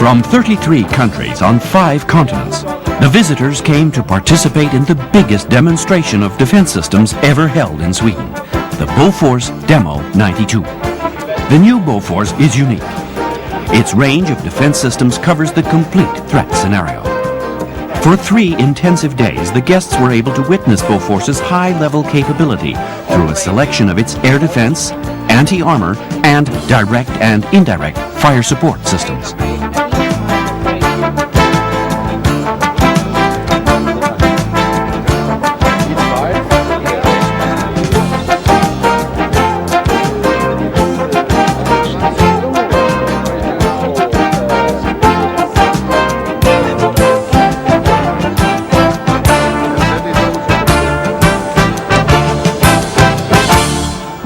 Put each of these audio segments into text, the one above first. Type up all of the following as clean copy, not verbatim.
From 33 countries on 5 continents, the visitors came to participate in the biggest demonstration of defense systems ever held in Sweden, the Bofors Demo 92. The new Bofors is unique. Its range of defense systems covers the complete threat scenario. For 3 intensive days, the guests were able to witness Bofors's high-level capability through a selection of its air defense, anti-armor, and direct and indirect fire support systems.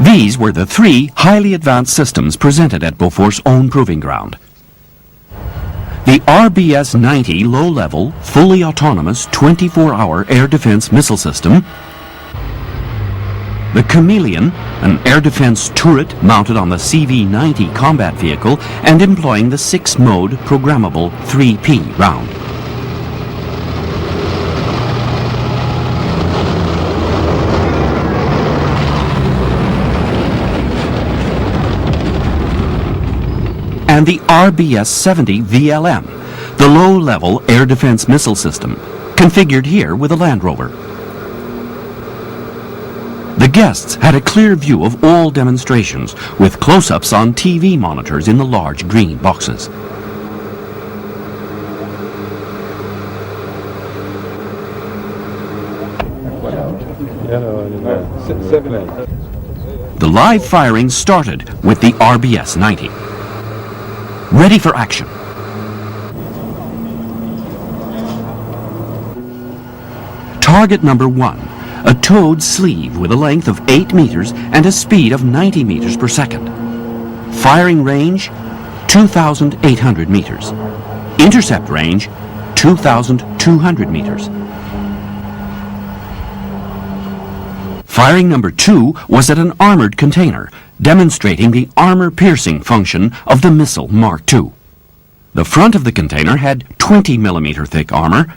These were the 3 highly advanced systems presented at Bofor's own proving ground. The RBS-90 low-level, fully autonomous 24-hour air defense missile system, the Chameleon, an air defense turret mounted on the CV-90 combat vehicle and employing the 6-mode programmable 3P round. And the RBS-70 VLM, the low-level air defense missile system, configured here with a Land Rover. The guests had a clear view of all demonstrations, with close-ups on TV monitors in the large green boxes. The live firing started with the RBS-90. Ready for action. Target number 1, a towed sleeve with a length of 8 meters and a speed of 90 meters per second. Firing range, 2,800 meters. Intercept range, 2,200 meters. Firing number 2 was at an armored container, demonstrating the armor-piercing function of the missile Mark II. The front of the container had 20mm thick armor,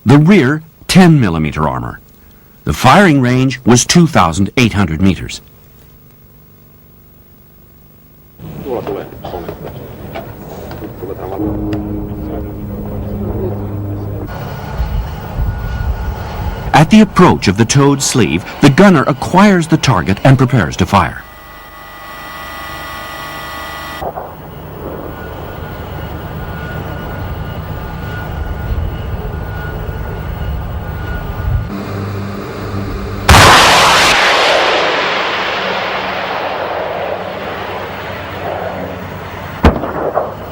the rear 10mm armor. The firing range was 2,800 meters. At the approach of the towed sleeve, the gunner acquires the target and prepares to fire.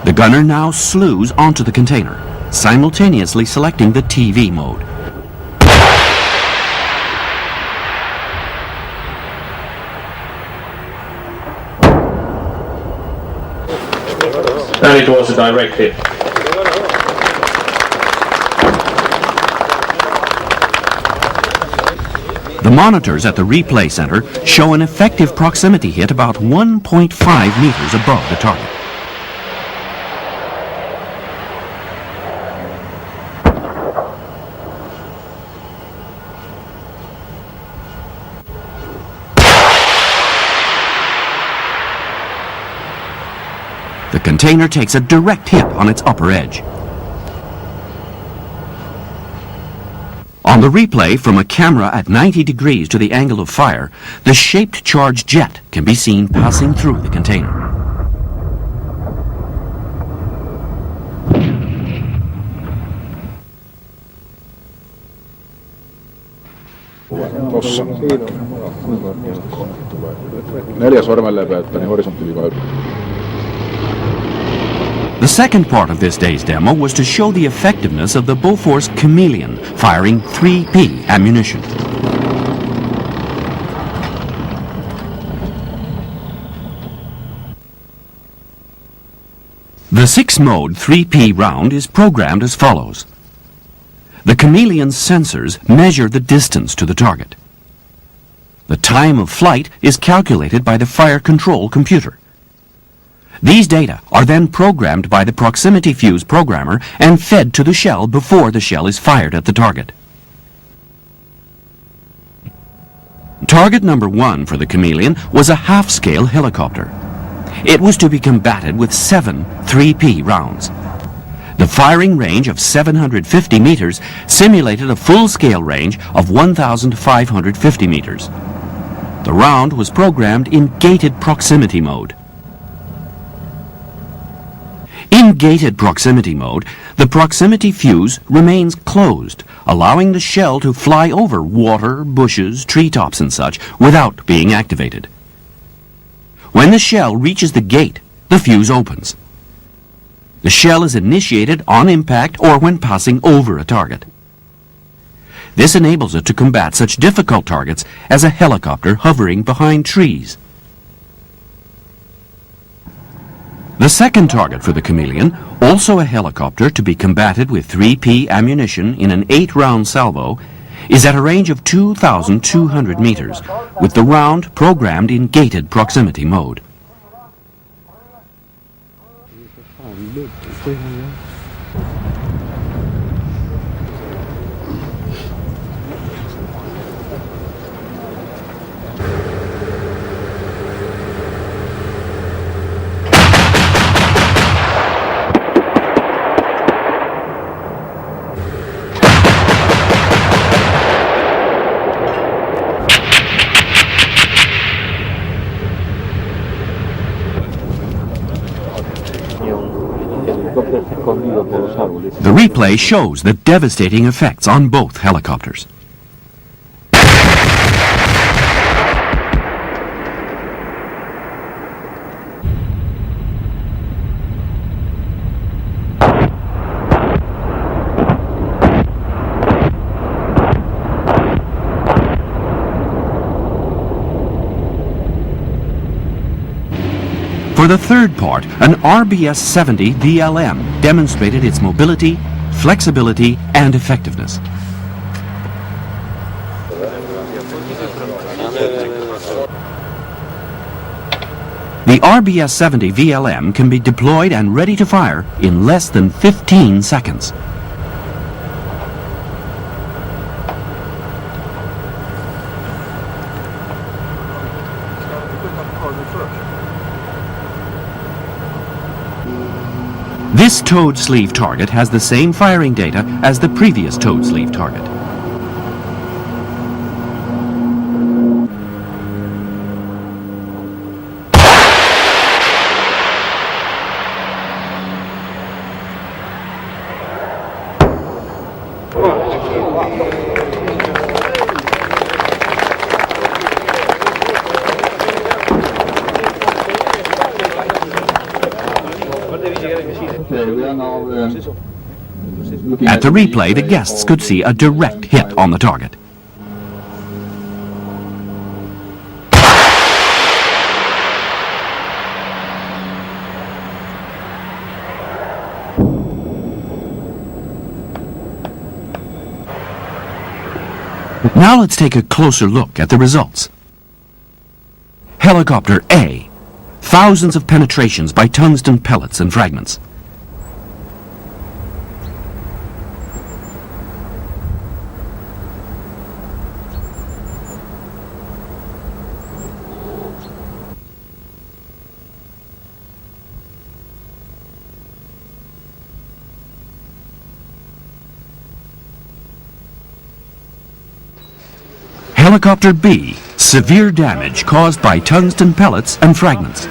The gunner now slews onto the container, simultaneously selecting the TV mode. And it was a direct hit. The monitors at the replay center show an effective proximity hit about 1.5 meters above the target. The container takes a direct hit on its upper edge. On the replay from a camera at 90 degrees to the angle of fire, the shaped charge jet can be seen passing through the container. Tossa. 4 sormenläpäyttäni horisonttiviiva yli. The second part of this day's demo was to show the effectiveness of the Bofors Chameleon firing 3P ammunition. The 6-mode 3P round is programmed as follows. The Chameleon's sensors measure the distance to the target. The time of flight is calculated by the fire control computer. These data are then programmed by the proximity fuse programmer and fed to the shell before the shell is fired at the target. Target number 1 for the Chameleon was a half-scale helicopter. It was to be combated with 7 3P rounds. The firing range of 750 meters simulated a full-scale range of 1,550 meters. The round was programmed in gated proximity mode. In gated proximity mode, the proximity fuse remains closed, allowing the shell to fly over water, bushes, treetops and such without being activated. When the shell reaches the gate, the fuse opens. The shell is initiated on impact or when passing over a target. This enables it to combat such difficult targets as a helicopter hovering behind trees. The second target for the Chameleon, also a helicopter to be combated with 3P ammunition in an 8-round salvo, is at a range of 2,200 meters, with the round programmed in gated proximity mode. The replay shows the devastating effects on both helicopters. For the third part, an RBS-70 VLM demonstrated its mobility, flexibility, and effectiveness. The RBS-70 VLM can be deployed and ready to fire in less than 15 seconds. This towed sleeve target has the same firing data as the previous towed sleeve target. At the replay, the guests could see a direct hit on the target. Now let's take a closer look at the results. Helicopter A. Thousands of penetrations by tungsten pellets and fragments. Helicopter B, severe damage caused by tungsten pellets and fragments.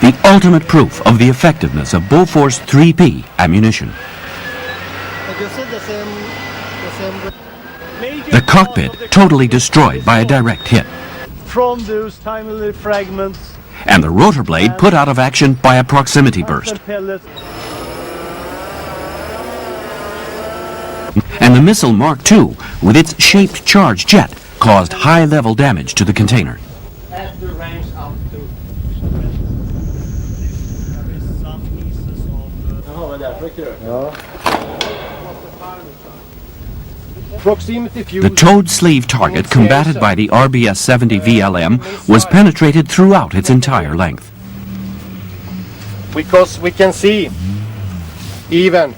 The ultimate proof of the effectiveness of Bofors 3P ammunition. The cockpit totally destroyed by a direct hit. From those tiny fragments. And the rotor blade put out of action by a proximity burst. And the missile Mark II, with its shaped charge jet, caused high-level damage to the container. At the range up to... There is some pieces of... Proximity fuse. The towed sleeve target combated by the RBS-70 VLM was penetrated throughout its entire length. because we can see even